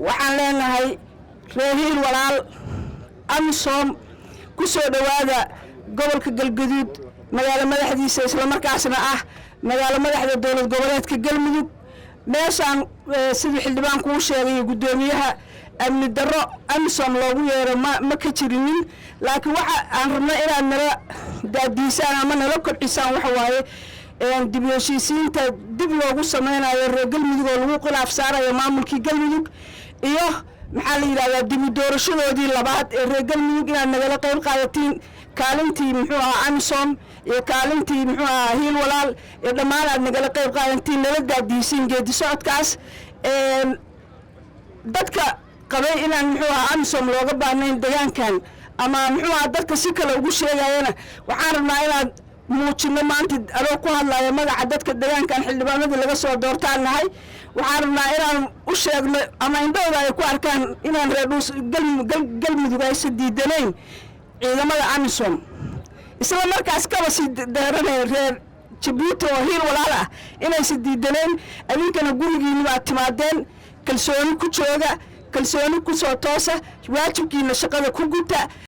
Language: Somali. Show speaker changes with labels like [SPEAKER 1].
[SPEAKER 1] waxaan leenahay reehiil walaal amisom ku soo dhawaada gobolka galgaduud magaalo madaxdiisa isla markaasna ah magaalo madaxda dowlad goboleedka galmudug meeshaan sidii xildhibaanku uu sheegay gudoomiyaha amni darro amisom loogu yeero ma ka jirinin laakiin waxa aan rabnaa inaad nala daadiisaan ama nala kordhisaan waxa waaye dib u heshiisiinta dib loogu sameynayo reer galmudug oo lagu khilaaf saarayo maamulkii galmudug iyo maxaa la yiraahdaa dib u doorashadoodii labaad ee reer galmudug inaad nagala qayb qaadatiin kaalintii muxuu ahaa amisom iyo kaalintii muxuu ahaa hiil walaal iyo dhammaan aad nagala qayb qaadatiin nala daadiisiin geedi socodkaas dadka qabay inaan muxuu ahaa amisom looga baahnayn deegaankan ama muxuu ahaa dadka si kale ugu sheegayana waxaan rabnaa inaad muujino maanta adoo ku hadlaya magaca dadka deegaankan xildhibaanada laga soo doortaan nahay waxaan rabnaa inaan u sheegno ama indhowda ay ku arkaan inaan reer galmudug aysan diidanayn ciidamada amisom isla markaas kaba sii deeranay reer jabuuti oo hiil walaal ah inaysan diidanayn adinkana gurigiina aad timaadeen kalsooni ku jooga kalsooni ku soo toosa waajibkiina shaqada ku guta